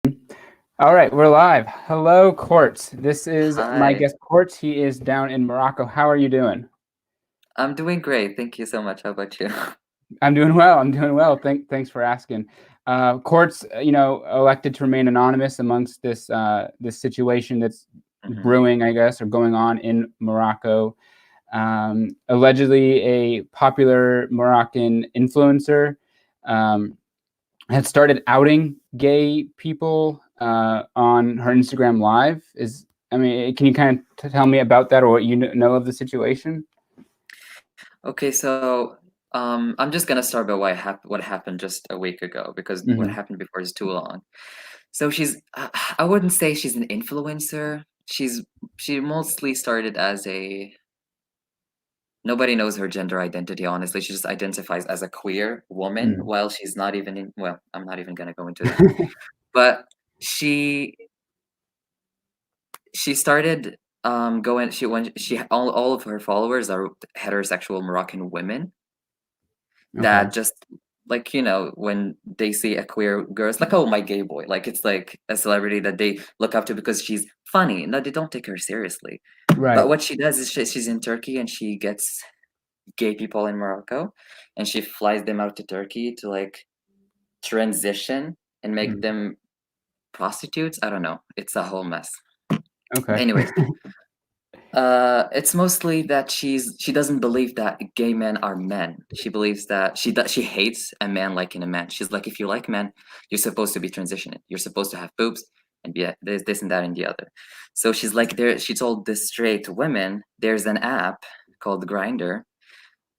All right, we're live. Hello, Quartz. This is my Hi, guest, Quartz. He is down in Morocco. How are you doing? I'm doing great. Thank you so much. How about you? I'm doing well. I'm doing well. Thanks for asking. Quartz, elected to remain anonymous amongst this situation that's hmm brewing, I guess, or going on in Morocco. Allegedly, a popular Moroccan influencer um, had started outing gay people on her Instagram Live. Can you kind of tell me about that or what you know of the situation? Okay, so I'm just gonna start by what happened just a week ago because what Hmm. happened before is too long. So I wouldn't say she's an influencer. She mostly started as a nobody knows her gender identity. Honestly, she just identifies as a queer woman Mm. while she's not even in. Well, I'm not even gonna go into that. But she she started going she when she all of her followers are heterosexual Moroccan women Okay. that just like when they see a queer girl, it's like, oh, my gay boy, like it's like a celebrity that they look up to because she's funny. No, they don't take her seriously. But Right. what she does is she's in Turkey and she gets gay people in Morocco and she flies them out to Turkey to like transition and make Mm. them prostitutes. I don't know, it's a whole mess. Okay. Anyways, it's mostly that she doesn't believe that gay men are men. She believes that she hates a man liking a man. She's like, if you like men, you're supposed to be transitioning. You're supposed to have boobs and be this and that and the other. So she's like, there. She told the straight women there's an app called Grindr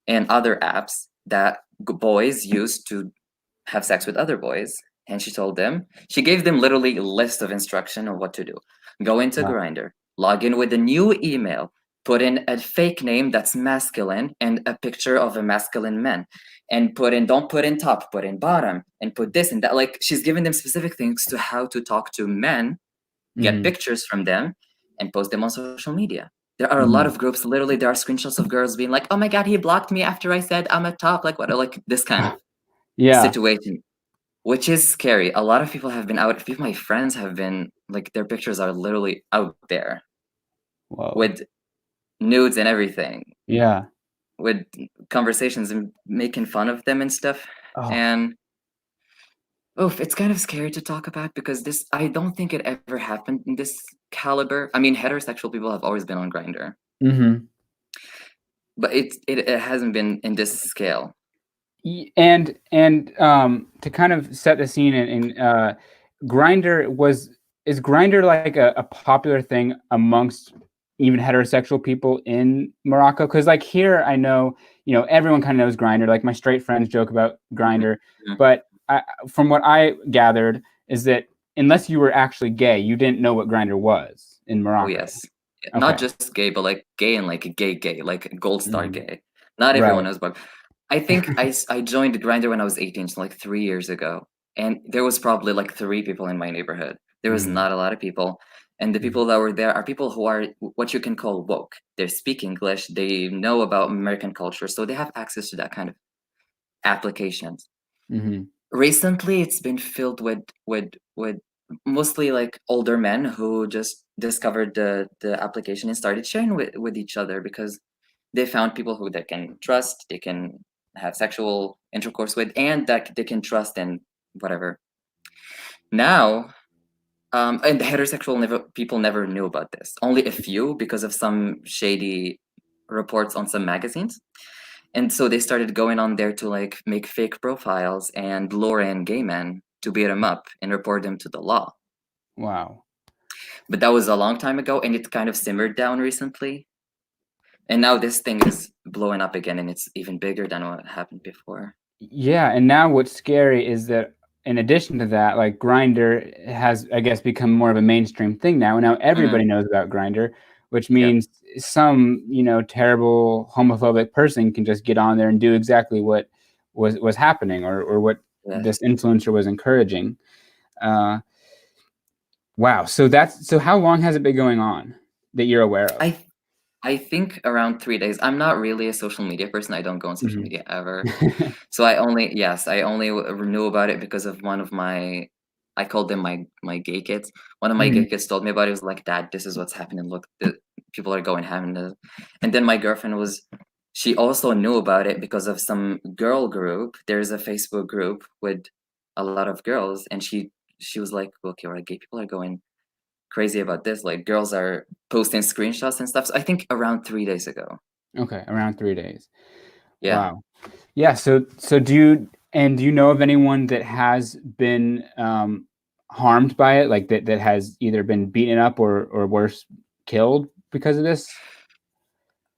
and other apps that boys use to have sex with other boys. And she gave them literally a list of instruction on what to do. Go into Wow. Grindr, log in with a new email, put in a fake name that's masculine and a picture of a masculine man, and don't put in top, put in bottom, and put this and that. Like she's giving them specific things to how to talk to men, get Hmm. pictures from them, and post them on social media. There are a lot Hmm. of groups. Literally, there are screenshots of girls being like, "Oh my god, he blocked me after I said I'm a top." Like what? Like this kind of Yeah. situation, which is scary. A lot of people have been out. A few of my friends have been like, their pictures are literally out there Whoa. with nudes and everything, Yeah. with conversations and making fun of them and stuff. Oh. And oof, it's kind of scary to talk about because this, I don't think it ever happened in this caliber. I mean, heterosexual people have always been on Grindr, Hmm. but it hasn't been in this scale. And to kind of set the scene in Grinder was is Grinder like a popular thing amongst even heterosexual people in Morocco? Because like here, I know everyone kind of knows Grinder. Like my straight friends joke about Mhm, Grinder, mhm. but from what I gathered is that unless you were actually gay, you didn't know what Grinder was in Oh Morocco. yes. Yeah, not Okay. just gay, but like gay and like gay, like gold star Mhm. gay. Not everyone Right. knows, but I think I joined Grindr when I was 18, so like 3 years ago, and there was probably like three people in my neighborhood. There was Mhm. not a lot of people, and the Mhm. people that were there are people who are what you can call woke. They speak English, they know about American culture, so they have access to that kind of applications. Mhm. Recently, it's been filled with mostly like older men who just discovered the application and started sharing with each other because they found people who they can trust, they can have sexual intercourse with, and that they can trust and whatever. Now, and the heterosexual people never knew about this. Only a few because of some shady reports on some magazines. And so they started going on there to like make fake profiles and lure in gay men to beat them up and report them to the law. Wow. But that was a long time ago and it kind of simmered down recently. And now this thing is blowing up again and it's even bigger than what happened before. Yeah, and now what's scary is that in addition to that, like Grinder has, I guess, become more of a mainstream thing now. And now Mm, everybody knows about Grinder, which yep. means some, terrible homophobic person can just get on there and do exactly what was happening or what this Yes. influencer was encouraging. Uh, wow. So how long has it been going on that you're aware of? I I think around 3 days. I'm not really a social media person. I don't go on social Mhm. media ever. So I only, yes, I only knew about it because of one of my I called them my gay kids. One of my gay kids told me about it. He was like, "Dad, this is what's happening. Look, people are going ham." And then my girlfriend she also knew about it because of some girl group. There's a Facebook group with a lot of girls, and she was like, "Okay, right, gay people are going crazy about this. Like, girls are posting screenshots and stuff." So I think around 3 days ago. Okay, around 3 days. Yeah. Wow. Yeah, so do you know of anyone that has been harmed by it, like that has either been beaten up or worse, killed because of this?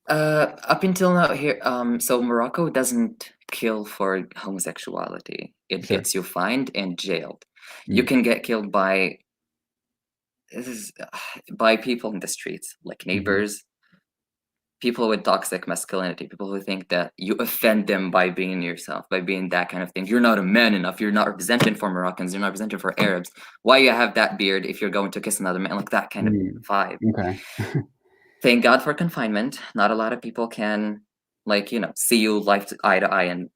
Up until now here, so Morocco doesn't kill for homosexuality. It Sure. gets you fined and jailed. You Mm. can get killed by this is by people in the streets, like Mhm. neighbors, people with toxic masculinity, people who think that you offend them by being yourself, by being that kind of thing. You're not a man enough. You're not representing for Moroccans. You're not representing for Arabs. Why you have that beard if you're going to kiss another man? Like that kind of Mm. vibe. Okay. Thank God for confinement. Not a lot of people can, like, see you eye to eye and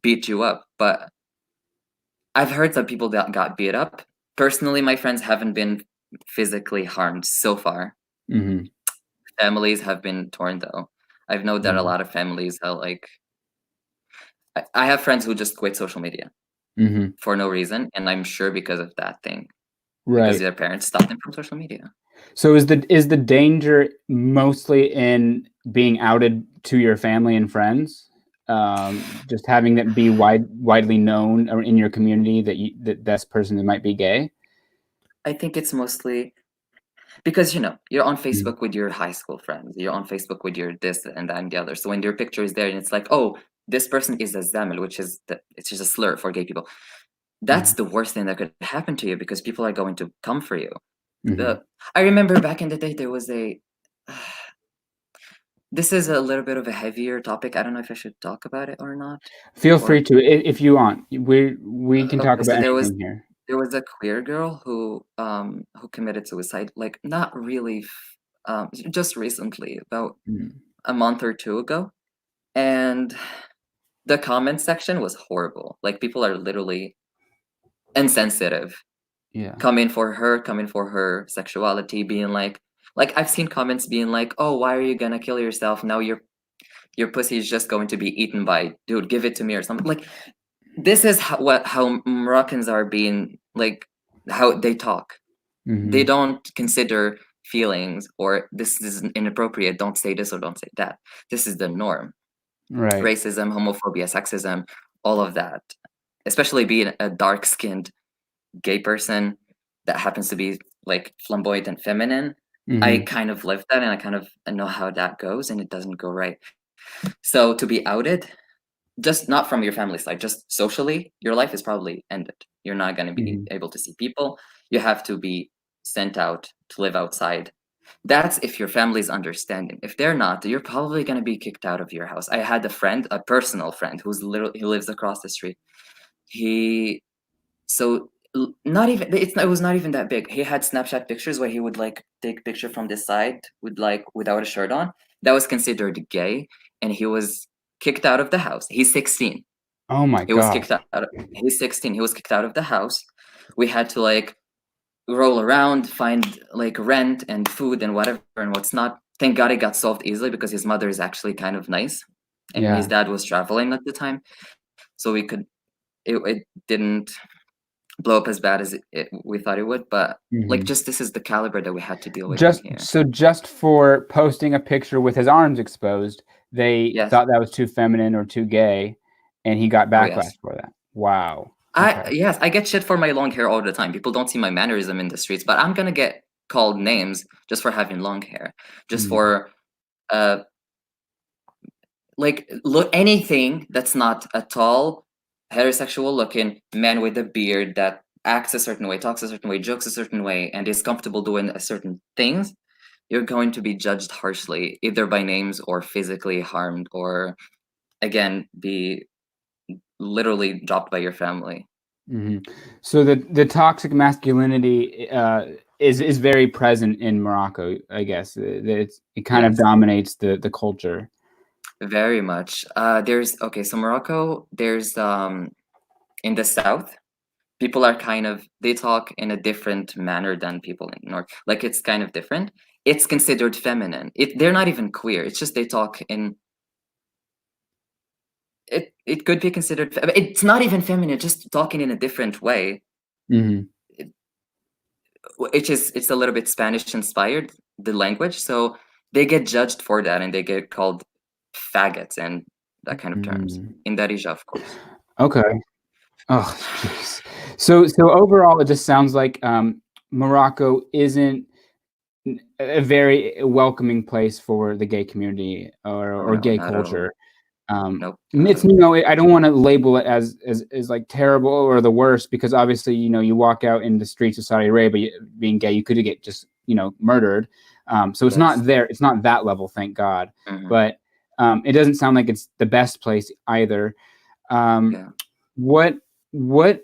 beat you up. But I've heard some people that got beat up. Personally, my friends haven't been physically harmed so far. Mhm. Families have been torn though. I've known that a Mhm. lot of families are like, I have friends who just quit social media Mhm. for no reason, and I'm sure because of that thing, because Right. their parents stopped them from social media. So is the danger mostly in being outed to your family and friends? Just having that be widely known or in your community that this person might be gay? I think it's mostly because you're on Mm. Facebook with your high school friends, you're on Facebook with your this and that and the other. So when your picture is there and it's like, oh, this person is a zamel, it's just a slur for gay people. That's Mhm. the worst thing that could happen to you because people are going to come for you. Mhm. The I remember back in the day there was a this is a little bit of a heavier topic. I don't know if I should talk about it or not. Feel free Or to if you want. We can talk okay, so about anything here. there was a queer girl who committed suicide, like not really just recently, about Mm. a month or two ago. And the comment section was horrible. Like people are literally insensitive, Yeah. coming for her sexuality, being like I've seen comments being like, "Oh, why are you gonna kill yourself? Now your pussy is just going to be eaten by dude. Give it to me or something." Like this is how Moroccans are being like how they talk. They Mhm. don't consider feelings or this is inappropriate. Don't say this or don't say that. This is the norm. Right. Racism, homophobia, sexism, all of that. Especially being a dark skinned gay person that happens to be like flamboyant and feminine. I Mhm. kind of live that and I kind of know how that goes and it doesn't go right. So to be outed, just not from your family side, just socially, your life is probably ended. You're not going to be Mhm. able to see people. You have to be sent out to live outside. That's if your family's understanding. If they're not, you're probably going to be kicked out of your house. I had a friend, a personal friend, he lives across the street. He not even it was not even that big. He had Snapchat pictures where he would like take a picture from the side with like without a shirt on. That was considered gay, and he was kicked out of the house. He's 16. Oh my He was gosh. kicked out. He's 16. He was kicked out of the house. We had to like roll around, find like rent and food and whatever and what's not. Thank God it got solved easily because his mother is actually kind of nice, and his Yeah. dad was traveling at the time, so we could. It didn't blow up as bad as we thought it would, but like Mhm. just this is the caliber that we had to deal with in Just here. so just for posting a picture with his arms exposed, they Yes. thought that was too feminine or too gay, and he got Oh backlash yes. for that. Wow. I Okay. yes, I get shit for my long hair all the time. People don't see my mannerism in the streets, but I'm gonna get called names just for having long hair. Just Mm. for uh like look anything that's not a tall, heterosexual looking man with a beard that acts a certain way, talks a certain way, jokes a certain way, and is comfortable doing a certain things, you're going to be judged harshly, either by names or physically harmed or again be literally dropped by your family. Mhm. So the toxic masculinity is very present in Morocco, I guess. It kind of Yes, dominates the culture. very much. There's okay, so Morocco, there's in the south, people are kind of, they talk in a different manner than people in North. Like it's kind of different. It's considered feminine. They're not even queer. It's just they talk in. It could be considered. It's not even feminine. Just talking in a different way. Mm-hmm. It's a little bit Spanish inspired, the language. So they get judged for that, and they get called faggots and that kind of terms Mm. in Darija, of course. Okay. Oh, jeez. So overall, it just sounds like Morocco isn't a very welcoming place for the gay community Oh or no, gay not at all. culture. Nope, not It's, at all. I don't want to label it as like terrible or the worst, because obviously, you walk out in the streets of Saudi Arabia being gay, you could get just, murdered. So it's Yes. not there. It's not that level, thank God. Mhm. But it doesn't sound like it's the best place either. Yeah. What what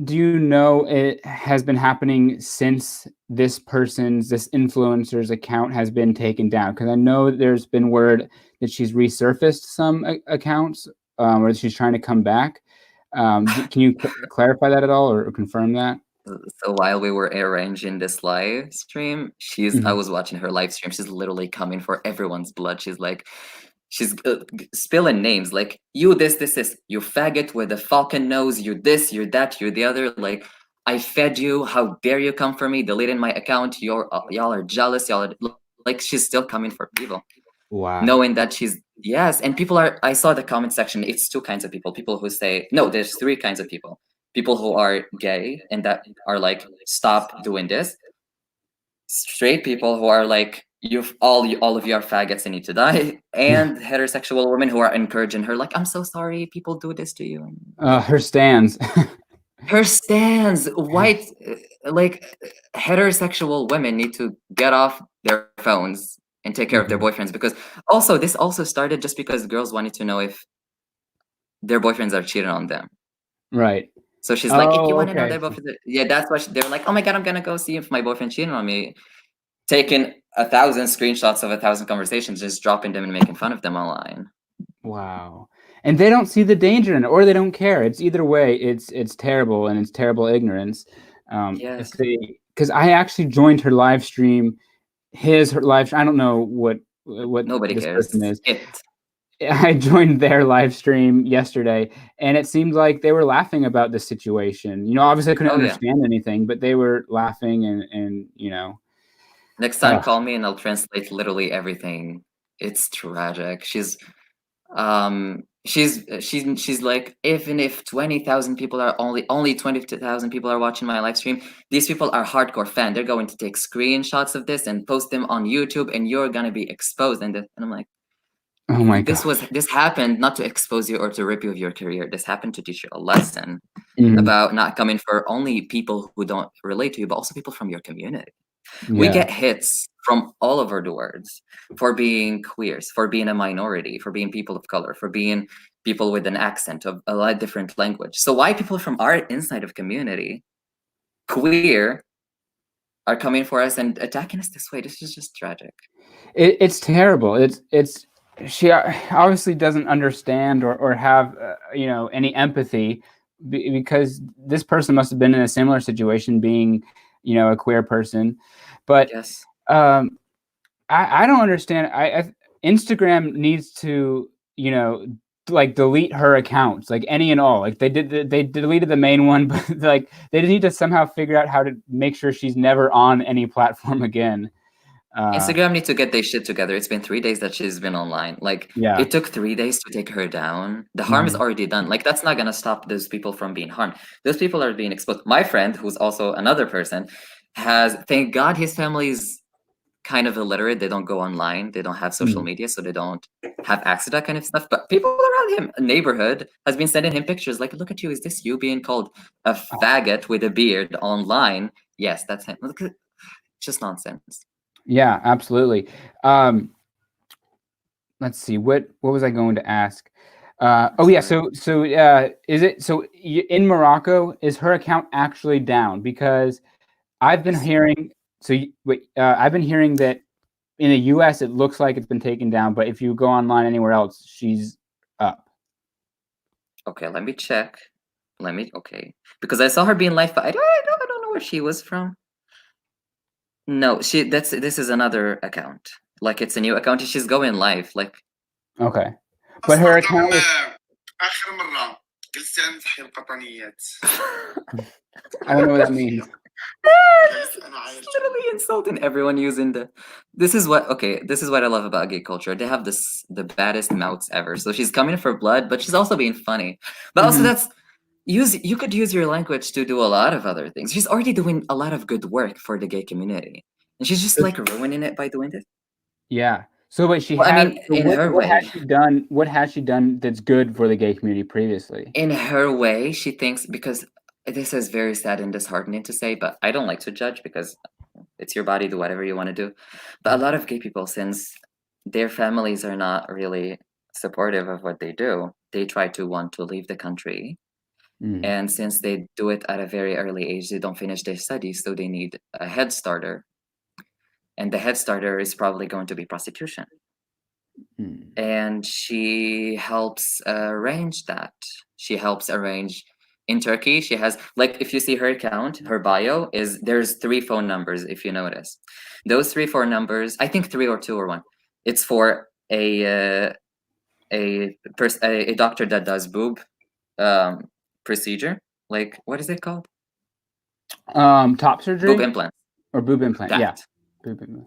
do you know it has been happening since this influencer's account has been taken down? Because I know there's been word that she's resurfaced some accounts, or she's trying to come back. Can you clarify that at all, or confirm that? So while we were arranging this live stream, I Mhm. was watching her live stream. She's literally coming for everyone's blood. She's like, she's spilling names like, you this, you faggot with a falcon nose, you this, you that, you the other. Like, I fed you. How dare you come for me? Deleting my account. Y'all are jealous. Y'all are like, she's still coming for people, Wow. knowing that she's, yes. And people are, I saw the comment section. It's two kinds of people who say, no, there's three kinds of people who are gay and that are like, stop doing this. Straight people who are like, all of you are faggots and need to die. And heterosexual women who are encouraging her, like, I'm so sorry people do this to you. Her stands. Her stands, white, like, heterosexual women need to get off their phones and take care of their Mhm. boyfriends, because also this also started just because girls wanted to know if their boyfriends are cheating on them. Right. So she's like, if you Oh, want to know okay. their boyfriend, yeah, that's why they're like, oh my god, I'm gonna go see if my boyfriend cheating on me, taking 1,000 screenshots of 1,000 conversations, just dropping them and making fun of them online. Wow. And they don't see the danger in it, or they don't care. It's either way, it's terrible, and it's terrible ignorance. If Yes. they, because I actually joined her live stream, her live. I don't know what Nobody this cares. person is. It. I joined their live stream yesterday, and it seemed like they were laughing about the situation. Obviously I couldn't Oh yeah. understand anything, but they were laughing and Next time, call me and I'll translate literally everything. It's tragic. She's like, even if 20,000 people are only 20,000 people are watching my live stream, these people are hardcore fan. They're going to take screenshots of this and post them on YouTube, and you're gonna be exposed. And I'm like, oh my gosh. this happened not to expose you or to rip you of your career. This happened to teach you a lesson Mhm. about not coming for only people who don't relate to you, but also people from your community. We Yeah. get hits from all over the world for being queers, for being a minority, for being people of color, for being people with an accent of a lot different language. So why people from our inside of community, queer, are coming for us and attacking us this way? This is just tragic. It's terrible. It's she obviously doesn't understand or have any empathy, because this person must have been in a similar situation, being a queer person. But Yes. um, I don't understand. Instagram needs to like delete her accounts, like any and all. Like they deleted the main one, but like they need to somehow figure out how to make sure she's never on any platform again. Instagram needs to get their shit together. It's been 3 days that she's been online. Like, Yeah. it took 3 days to take her down. The harm is Mhm. already done. Like, that's not gonna stop those people from being harmed. Those people are being exposed. My friend, who's also another person, thank God his family's kind of illiterate. They don't go online. They don't have social Mhm. media, so they don't have access to that kind of stuff. But people around him, a neighborhood, has been sending him pictures like, look at you. Is this you being called a faggot with a beard online? Yes, that's him. Look at, just nonsense. Yeah, absolutely. Um, let's see. What was I going to ask? I'm Oh yeah. sorry. So is it so in Morocco, is her account actually down? Because I've been Yes. hearing. Wait, I've been hearing that in the U.S. it looks like it's been taken down, but if you go online anywhere else, she's up. Okay, let me check. let me okay, because I saw her being live, but I don't know where she was from. No, this is another account. Like it's a new account. She's going live. Like Okay. But her account was آخر مرة جلست عن تحية القطنيات. I don't know what that means. literally insulting everyone using the. This is what I love about gay culture. They have the baddest mouths ever. So she's coming for blood, but she's also being funny. But also you could use your language to do a lot of other things. She's already doing a lot of good work for the gay community, and she's just like ruining it by doing this. Yeah. So wait, Well, I mean, in her what has way. she done? What has she done that's good for the gay community previously? In her way, she thinks, because this is very sad and disheartening to say, but I don't like to judge because it's your body, do whatever you want to do. But a lot of gay people, since their families are not really supportive of what they do, they try to want to leave the country. And since they do it at a very early age, they don't finish their studies, so they need a head starter. And the head starter is probably going to be prostitution. And she helps arrange that. She helps arrange in Turkey. She has, like, if you see her account, her bio there's 3 phone numbers. If you notice, those 3 phone numbers, I think 3 or 2 or 1. It's for a doctor that does boob procedure. Like, what is it called? Top surgery? Boob implant. Or boob implant? That. Yeah.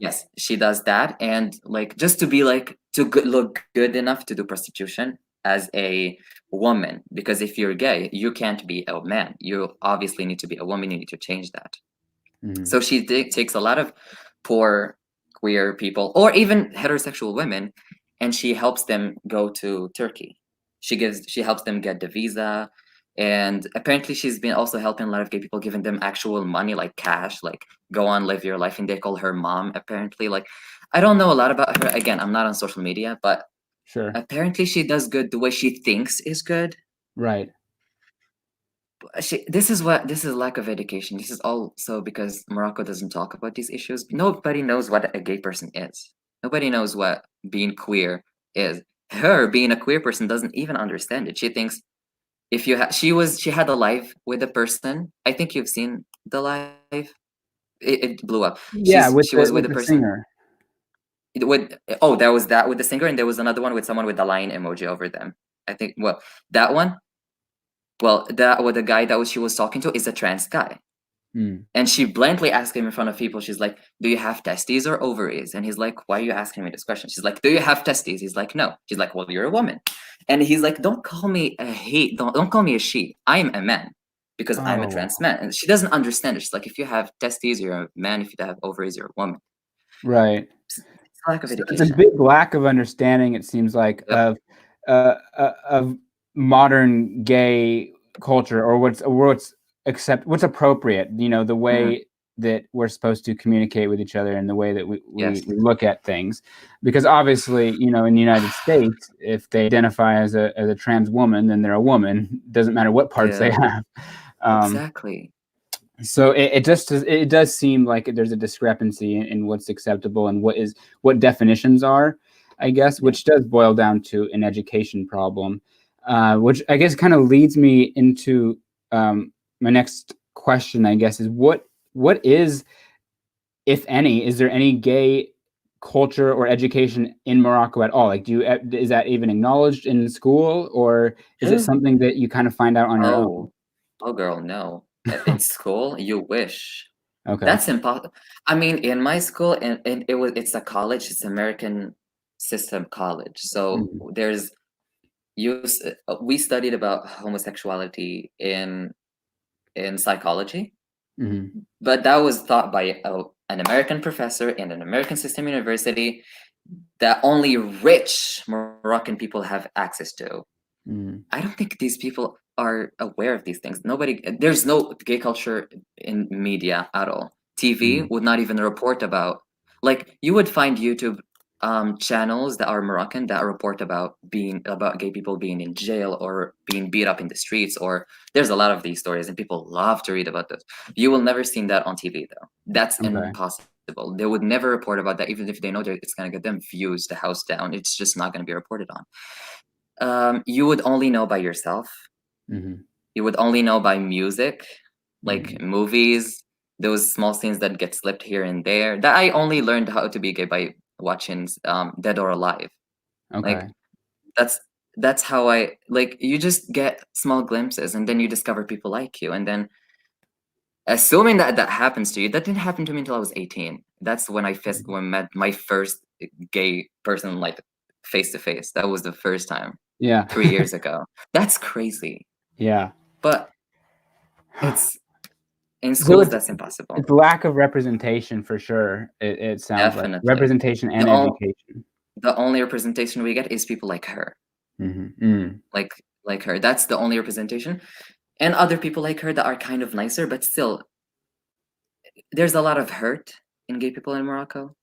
Yes, she does that, and like just to be like look good enough to do prostitution as a woman, because if you're gay, you can't be a man. You obviously need to be a woman. You need to change that. So she takes a lot of poor queer people, or even heterosexual women, and she helps them go to Turkey. She helps them get the visa. And apparently she's been also helping a lot of gay people, giving them actual money, like cash, like go on, live your life. And they call her mom, apparently. Like, I don't know a lot about her. Again, I'm not on social media, but Sure. apparently she does good the way she thinks is good. Right. This is lack of education. This is also because Morocco doesn't talk about these issues. Nobody knows what a gay person is. Nobody knows what being queer is. Her being a queer person doesn't even understand it. She thinks if you she had a live with a person. I think you've seen the live. It blew up. Yeah, She was with a person. Singer. There was that with the singer, and there was another one with someone with the lion emoji over them. I think that one. Well, the guy she was talking to is a trans guy. And she bluntly asked him in front of people, she's like, do you have testes or ovaries? And he's like, why are you asking me this question? She's like, do you have testes? He's like, no. She's like, well, you're a woman. And he's like, don't call me a he. Don't call me a she. I'm a man because I'm a trans man. And she doesn't understand it. She's like, if you have testes, you're a man. If you have ovaries, you're a woman. Right. It's a lack of education. It's a big lack of understanding, it seems like, of modern gay culture, or what's appropriate, the way that we're supposed to communicate with each other and the way that we look at things. Because obviously, in the United States, if they identify as a trans woman, then they're a woman. Doesn't matter what parts they have. Exactly. So it does seem like there's a discrepancy in what's acceptable and what definitions are, I guess, which does boil down to an education problem, which I guess kind of leads me into my next question, I guess, is what is, if any, is there any gay culture or education in Morocco at all? Like, is that even acknowledged in school, or is it something that you kind of find out on your own? Oh, girl, no. In school, you wish. Okay. That's impossible. I mean, in my school, and it's a college. It's American system college. So we studied about homosexuality in psychology, but that was taught by an American professor in an American system university that only rich Moroccan people have access to. I don't think these people are aware of these things. There's no gay culture in media at all. TV would not even report about, like, you would find YouTube channels that are Moroccan that report about gay people being in jail or being beat up in the streets, or there's a lot of these stories and people love to read about those. You will never see that on TV though. That's impossible. They would never report about that, even if they know that it's going to get them views, the house down. It's just not going to be reported on. You would only know by yourself. you would only know by music, like movies, those small scenes that get slipped here and there. That I only learned how to be gay by watching Dead or Alive. Okay. Like that's how I like. You just get small glimpses, and then you discover people like you, and then assuming that that happens to you. That didn't happen to me until I was 18. That's when I met my first gay person, like face to face. That was the first time. Yeah. 3 years ago. That's crazy. Yeah. But it's in So schools that's impossible. it's lack of representation for sure. It sounds like Definitely. representation and education. The only representation we get is people like her. Like her. That's the only representation. And other people like her that are kind of nicer, but still there's a lot of hurt in gay people in Morocco.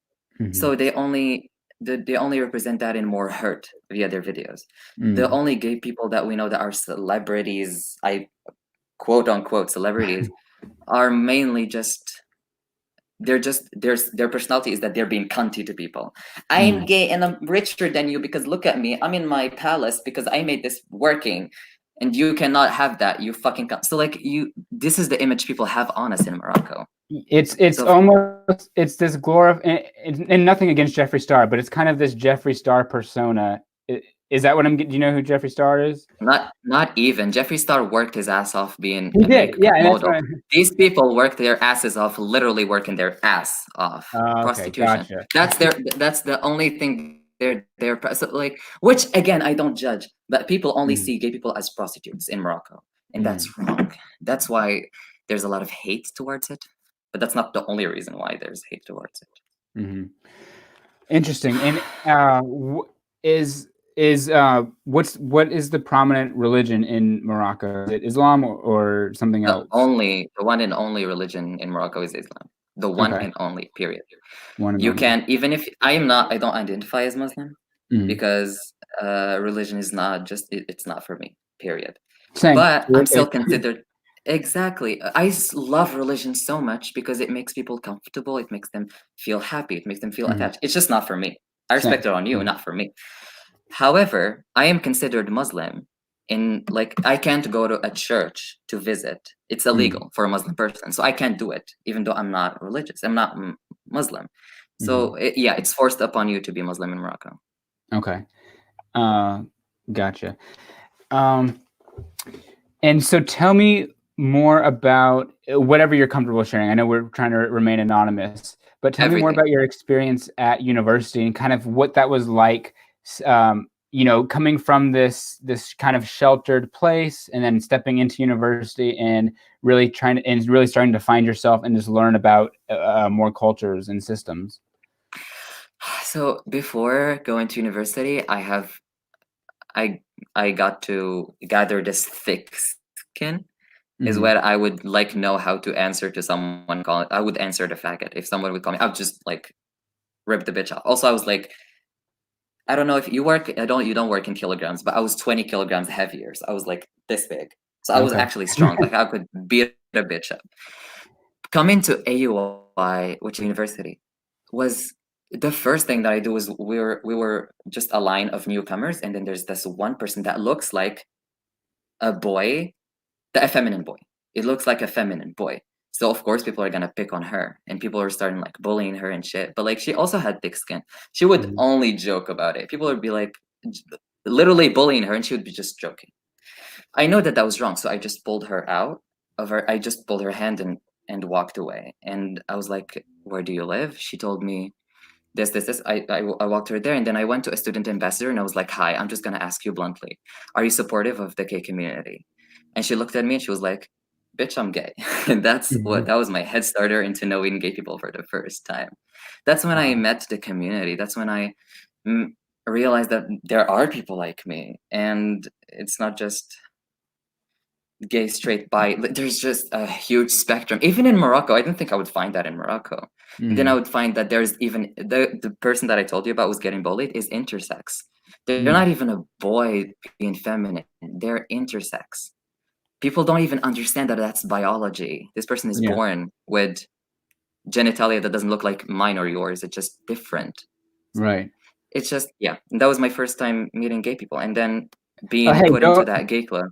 So they only represent that in more hurt via their videos. The only gay people that we know that are celebrities, I quote unquote celebrities, are mainly their personality is that they're being cunty to people. I'm gay and I'm richer than you because look at me, I'm in my palace because I made this working, and you cannot have that, you fucking cunt. So like this is the image people have on us in Morocco. It's almost this and nothing against Jeffree Star, but it's kind of this Jeffree Star persona. Is that what I'm getting? Do you know who Jeffree Star is? Not even. Jeffree Star worked his ass off being a model. These people work their asses off, literally working their ass off. Prostitution. Gotcha. That's the only thing they're so like, which again I don't judge, but people only see gay people as prostitutes in Morocco, and that's wrong. That's why there's a lot of hate towards it, but that's not the only reason why there's hate towards it. Interesting. And what is the prominent religion in Morocco? Is it Islam or something else? The one and only religion in Morocco is Islam. The one and only, period. You can, even if I don't identify as Muslim, because religion is not just, it's not for me, period. Same. But I'm still considered, exactly. I love religion so much because it makes people comfortable, it makes them feel happy, it makes them feel attached. It's just not for me. I respect it on you, not for me. However, I am considered Muslim in, like, I can't go to a church to visit. It's illegal for a Muslim person. So I can't do it, even though I'm not religious. I'm not Muslim. So it's forced upon you to be Muslim in Morocco. Okay. Gotcha. And so tell me more about whatever you're comfortable sharing. I know we're trying to remain anonymous, but tell me more about your experience at university and kind of what that was like. Coming from this kind of sheltered place and then stepping into university and really starting to find yourself and just learn about more cultures and systems. So before going to university, I got to gather this thick skin. Is where I would know how to answer to someone calling. I would answer the faggot if someone would call me. I would just rip the bitch off. Also, I was I don't know if you work. You don't work in kilograms, but I was 20 kilograms heavier. So I was this big. So I was actually strong. I could beat a bitch up. Coming to AUI, which university, was the first thing that I do. Was we were just a line of newcomers, and then there's this one person that looks like a boy, a feminine boy. It looks like a feminine boy. So of course people are gonna pick on her, and people are starting bullying her and shit. But she also had thick skin. She would only joke about it. People would be literally bullying her, and she would be just joking. I know that was wrong, so I just pulled her out of her. I just pulled her hand and walked away. And I was like, "Where do you live?" She told me this. I walked her there, and then I went to a student ambassador, and I was like, "Hi, I'm just gonna ask you bluntly, are you supportive of the gay community?" And she looked at me and she was like, "Bitch, I'm gay." And that was my head starter into knowing gay people for the first time. That's when I met the community. That's when I realized that there are people like me, and it's not just gay, straight, bi. There's just a huge spectrum. Even in Morocco, I didn't think I would find that in Morocco. And then I would find that there's even the person that I told you about was getting bullied is intersex. They're not even a boy being feminine. They're intersex. People don't even understand that that's biology. This person is born with genitalia that doesn't look like mine or yours. It's just different. Right. It's just, and that was my first time meeting gay people. And then being put into that gay club.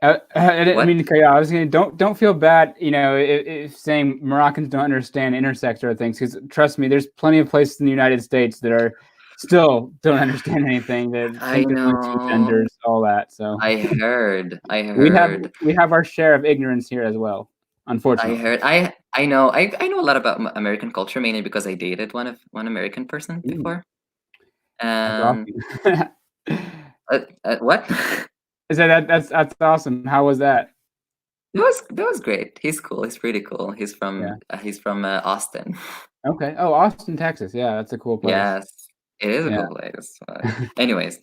I didn't What? mean to cut you off. I was going to don't feel bad, if saying Moroccans don't understand intersex or things, because trust me, there's plenty of places in the United States that are still don't understand anything, that I think there's only two know. genders, all that. So I heard. we have our share of ignorance here as well, I unfortunately. heard. I know. I know a lot about American culture, mainly because I dated one American person before. That's And awesome. what? That's awesome. How was that? That was great. He's cool. He's pretty cool. He's Yeah. from Austin. Okay. Oh, Austin, Texas. Yeah, that's a cool place. Yes, it is a Yeah. cool place. Anyways,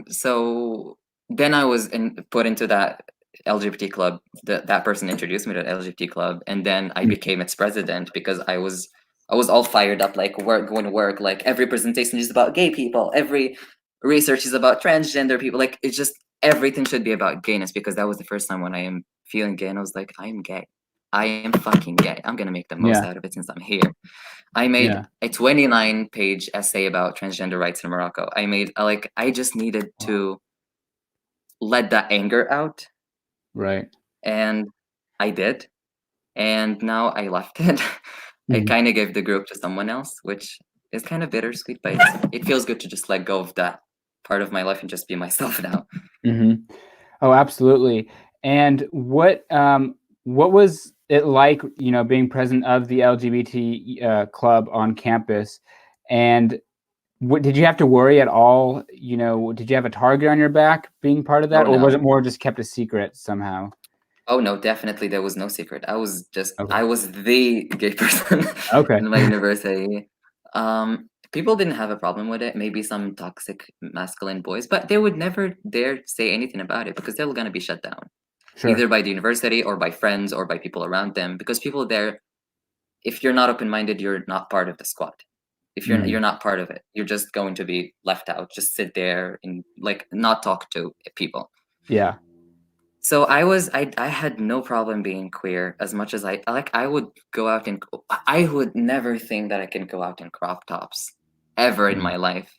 so then I was put into that LGBT club. That person introduced me to the LGBT club, and then I became its president because I was all fired up, like going to work, like every presentation is about gay people, every research is about transgender people, like it's just everything should be about gayness, because that was the first time when I am feeling gay, and I was like, I am gay. I am fucking gay. I'm gonna make the most Yeah. out of it since I'm here. I made Yeah. a 29-page essay about transgender rights in Morocco. I just needed to let that anger out, Right. and I did. And now I left it. I Mhm. kind of gave the group to someone else, which is kind of bittersweet, but it feels good to just let go of that part of my life and just be myself now. Mhm. Oh, absolutely. And what was it like, being president of the LGBT club on campus? And did you have to worry at all? Did you have a target on your back being part of that, Oh or was no. it more just kept a secret somehow? Oh no, definitely there was no secret. I was Okay. the gay person Okay. in my university. People didn't have a problem with it. Maybe some toxic masculine boys, but they would never dare say anything about it because they were gonna be shut down, either Sure. by the university or by friends or by people around them. Because people there, if you're not open-minded, you're not part of the squad. If you're not part of it, you're just going to be left out. Just sit there and like not talk to people. Yeah. So I had no problem being queer as much as I would go out and I would never think that I can go out in crop tops ever in my life,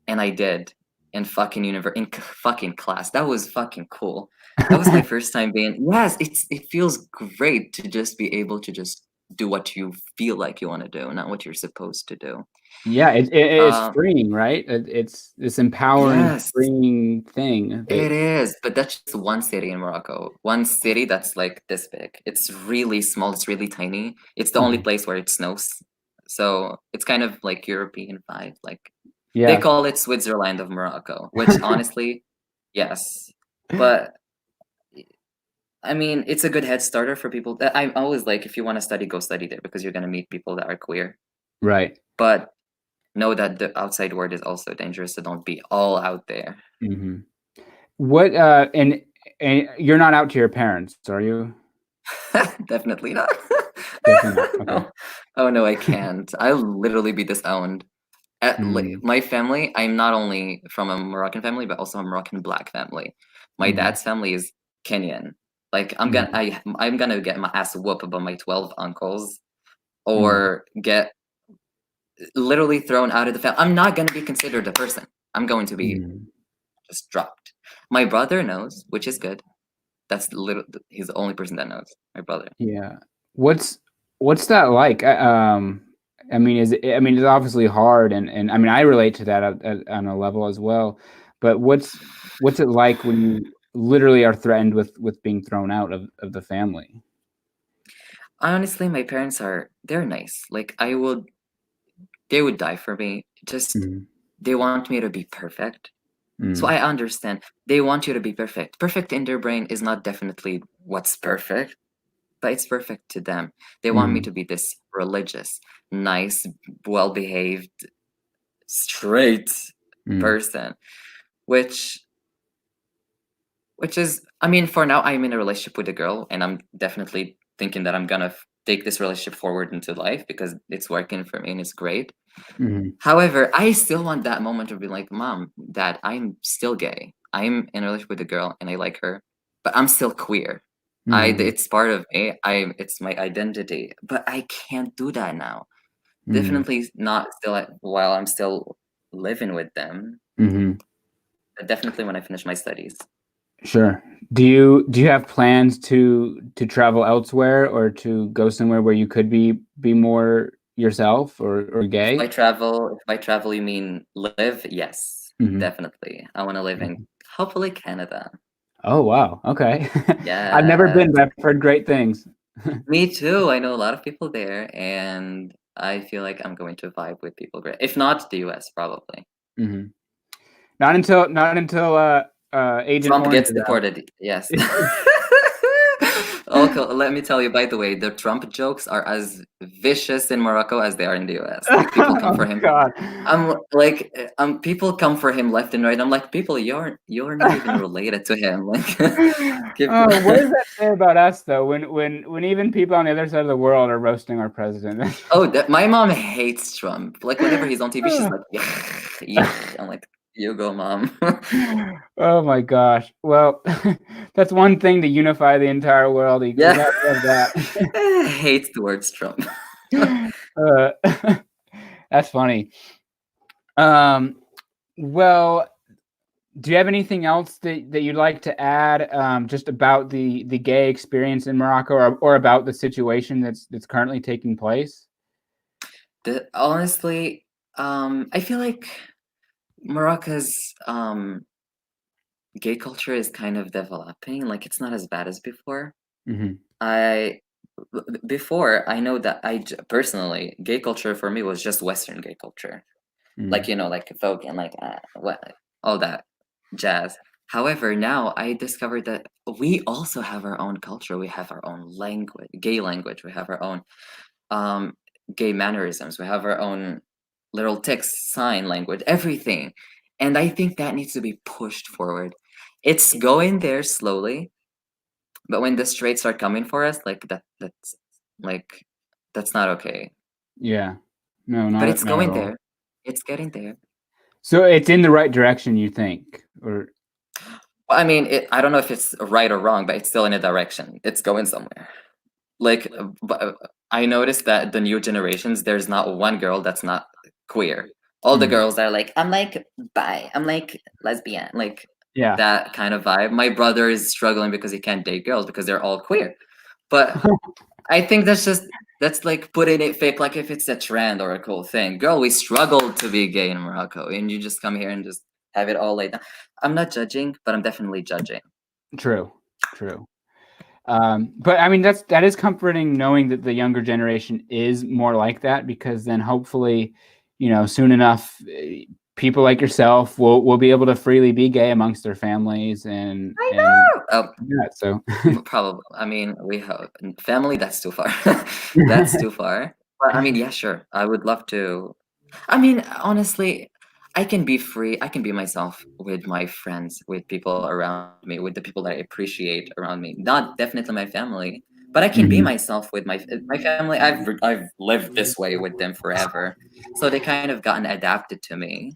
and I did in fucking fucking class. That was fucking cool. That was my first time being. Yes, it feels great to just be able to just do what you feel like you want to do, not what you're supposed to do. Yeah, it's Um, freeing, right? It's this empowering, yes. freeing thing It that. is, but that's just one city in Morocco. One city that's like this big. It's really small, it's really tiny. It's the only Mhm. place where it snows. So it's kind of like European vibe. Like they Yeah. call it Switzerland of Morocco, which honestly, yes. But I mean, it's a good head starter for people. I'm always like, if you want to study, go study there because you're gonna meet people that are queer. Right. But know that the outside world is also dangerous, so don't be all out there. Mhm. What, and you're not out to your parents, are you? Definitely not. Definitely not. Okay. No. Oh no, I can't. I'll literally be disowned. Mm, My family, I'm not only from a Moroccan family, but also a Moroccan black family. My mm, dad's family is Kenyan. Like mm, I'm gonna get my ass whooped by my 12 uncles, mm, or get literally thrown out of the family. I'm not gonna be considered a person. I'm going to be mm. just dropped. My brother knows, which is good. He's the only person that knows. My brother. Yeah. What's that like? I mean, it's obviously hard, and I mean, I relate to that on a level as well. But what's it like when you literally are threatened with being thrown out of the family? Honestly, my parents they're nice. Like they would die for me. Just Mhm, they want me to be perfect. So mm, I understand. They want you to be perfect. Perfect in their brain is not definitely what's perfect, but it's perfect to them. They want me mhm, to be this religious, nice, well-behaved, straight mm, person, which is, I mean, for now I'm in a relationship with a girl, and I'm definitely thinking that I'm gonna take this relationship forward into life because it's working for me and it's great. mhm, However, I still want that moment to be like, Mom, Dad, I'm still gay. I'm in a relationship with a girl and I like her, but I'm still queer. mhm, It's part of me. It's my identity, but I can't do that now. mhm, Definitely not still while I'm still living with them, mhm. but definitely when I finish my studies. Sure. Do you have plans to travel elsewhere or to go somewhere where you could be more yourself or gay? If by travel you mean live, yes, Mhm. definitely. I want to live in hopefully Canada. Oh, wow. Okay. I've never Yes, been, but I've heard great things. me too. I know a lot of people there, and I feel like I'm going to vibe with people great. If not the US, probably. Mhm. Not until Agent Trump Orange gets is out. deported. Yes. Okay, let me tell you, by the way, the Trump jokes are as vicious in Morocco as they are in the US. Like people come for Oh him. god. People come for him left and right. I'm like, people, you're not even related to him. Like, give, Oh, what does that say about us though? When even people on the other side of the world are roasting our president. my mom hates Trump. Like whenever he's on TV, she's like, yeah, yeah. I'm like, you go, mom. Oh my gosh. Well, that's one thing to unify the entire world. You Yeah, gotta love that. hates towards Trump. Uh, that's funny. Um, well, do you have anything else that you'd like to add, just about the gay experience in Morocco, or about the situation that's currently taking place? Honestly, I feel like Morocco's gay culture is kind of developing. Like it's not as bad as before. Mhm. I Before I know that personally, gay culture for me was just Western gay culture, like Mhm. like folk and like what all that jazz. However, now I discovered that we also have our own culture. We have our own language, gay language. We have our own um, gay mannerisms. We have our own little text, sign language, everything. And I think that needs to be pushed forward. It's going there slowly, but when the straights are coming for us, like like that's not okay. Yeah. No, But it's not at going all. there. It's getting there. So it's in the right direction, you think? Or Well, I mean, I don't know if it's right or wrong, but it's still in a direction. It's going somewhere. Like, I noticed that the new generations, there's not one girl that's not queer. All the Mhm. girls are like, I'm like bi, I'm like lesbian, like Yeah. that kind of vibe. My brother is struggling because he can't date girls because they're all queer. But I think that's like putting it fake, like if it's a trend or a cool thing. Girl, we struggled to be gay in Morocco, and you just come here and just have it all laid down. I'm not judging, but I'm definitely judging. True. True. But I mean, that is comforting knowing that the younger generation is more like that, because then hopefully, soon enough, people like yourself will be able to freely be gay amongst their families and Oh, yeah. So probably. I mean, we have family. That's too far. That's too far. But I mean, yeah, sure. I would love to. I mean, honestly, I can be free. I can be myself with my friends, with people around me, with the people that I appreciate around me. Not definitely my family, but I can be Mhm. myself with my family. I've lived this way with them forever, so they kind of gotten adapted to me.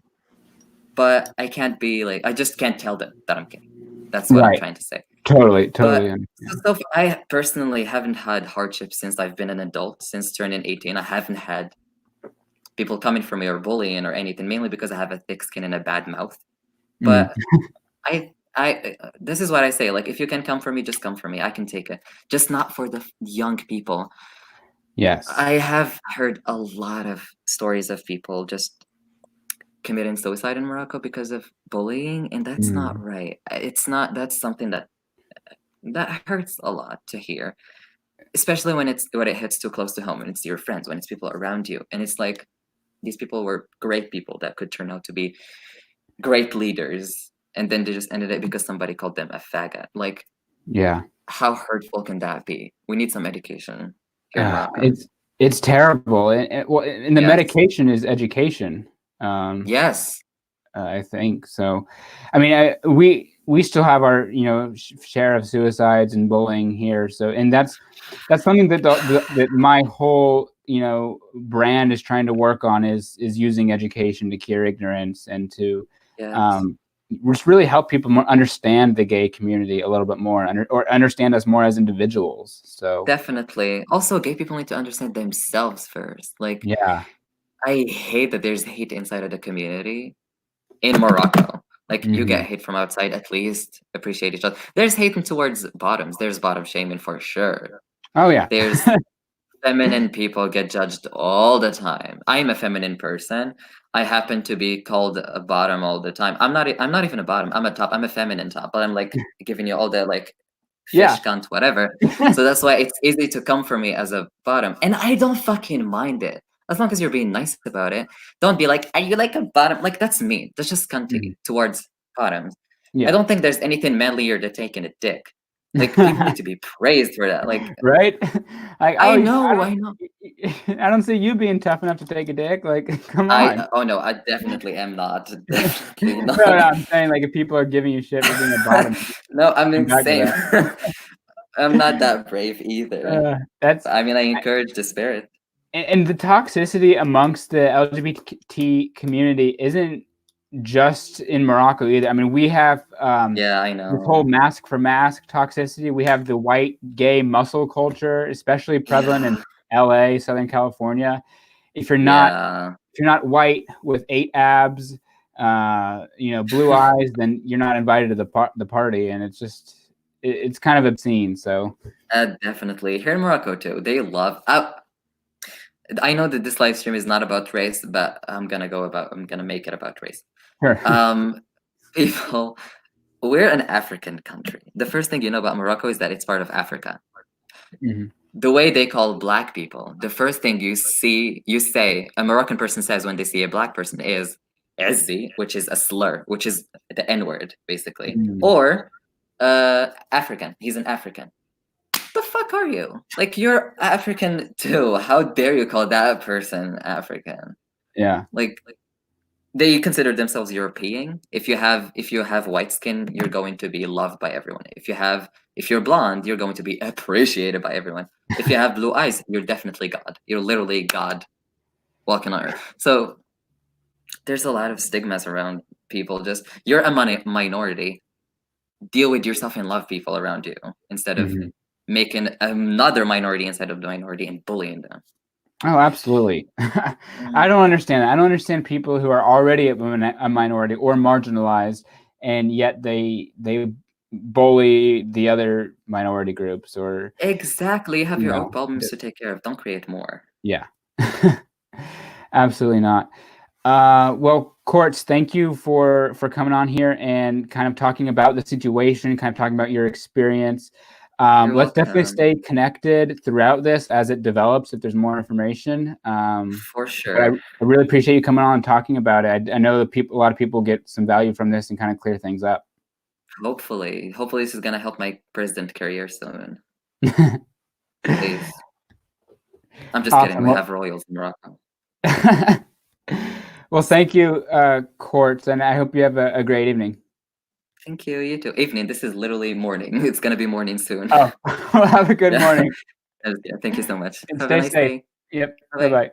But I can't be like I just can't tell them that I'm gay. That's what I'm Right. trying to say. Totally But understand. I personally haven't had hardship since I've been an adult. Since turning 18, I haven't had people coming for me or bullying or anything, mainly because I have a thick skin and a bad mouth. Mm. But this is what I say. Like, if you can come for me, just come for me. I can take it. Just not for the young people. Yes. I have heard a lot of stories of people just committing suicide in Morocco because of bullying, and that's not Mm. right. It's not. That's something that hurts a lot to hear, especially when it hits too close to home, and it's your friends, when it's people around you, and it's like these people were great people that could turn out to be great leaders, and then they just ended it because somebody called them a faggot. Like, Yeah. how hurtful can that be? We need some education here in Morocco. It's terrible, and the Yes. medication is education. Um, Yes. I think so. I mean, we still have our share of suicides and bullying here. So, and that's something that my whole brand is trying to work on, is using education to cure ignorance and to Yes. um, just really help people more understand the gay community a little bit more, or understand us more as individuals. So Definitely. Also, gay people need to understand themselves first. Like, yeah. I hate that there's hate inside of the community in Morocco. Like you get hate from outside, at least appreciate each other. There's hating towards bottoms. There's bottom shaming for sure. Oh yeah. There's feminine people get judged all the time. I'm a feminine person. I happen to be called a bottom all the time. I'm not even a bottom. I'm a top. I'm a feminine top, but I'm like giving you all the like fish Yeah. cunt, whatever. So that's why it's easy to come for me as a bottom. And I don't fucking mind it. As long as you're being nice about it. Don't be like, are you like a bottom? Like that's mean. That's just cunty towards bottoms. Yeah. I don't think there's anything manlier than taking a dick. Like people need to be praised for that. Like right? Like, I oh, know. I don't see you being tough enough to take a dick. Like, come on. Oh no, I definitely am not. Definitely not. No, I'm saying like if people are giving you shit for being a bottom. No, I'm come back to insane. that. I'm not that brave either. I mean, I encourage the spirit. And the toxicity amongst the LGBT community isn't just in Morocco either. I mean, we have Yeah, I know. this whole mask for mask toxicity. We have the white gay muscle culture, especially prevalent in LA, Southern California. If you're not white with 8 abs, you know, blue eyes, then you're not invited to the party, and it's just it's kind of obscene. So definitely here in Morocco too, they love. I know that this live stream is not about race, but I'm gonna make it about race. Sure. People, we're an African country. The first thing you know about Morocco is that it's part of Africa. The way they call black people, the first thing you say, a Moroccan person says when they see a black person is "Izzi," which is a slur, which is the N-word, basically. Or African. He's an African. The fuck are you? Like you're African too. How dare you call that person African? Yeah. Like they consider themselves European. If you have white skin, you're going to be loved by everyone. If you're blonde, you're going to be appreciated by everyone. If you have blue eyes, you're definitely God. You're literally God walking on earth. So there's a lot of stigmas around people. Just you're a minority. Deal with yourself and love people around you instead of making another minority inside of the minority and bullying them. Oh, absolutely. I don't understand that. I don't understand people who are already a minority or marginalized, and yet they bully the other minority groups or exactly. You have your own problems to take care of. Don't create more. Yeah. Absolutely not. Well, Courts, thank you for coming on here and kind of talking about the situation, kind of talking about your experience. Let's definitely stay connected throughout this as it develops, if there's more information. For sure. I really appreciate you coming on and talking about it. I know that a lot of people get some value from this and kind of clear things up. Hopefully this is going to help my president career soon. Please. I'm just kidding. We have royals in Morocco. Well, thank you, Courts, and I hope you have a great evening. Thank you. You too. Evening. This is literally morning. It's going to be morning soon. Oh, well, have a good morning. Yeah, thank you so much. And have a nice safe. Day. Yep. Bye-bye. Bye-bye.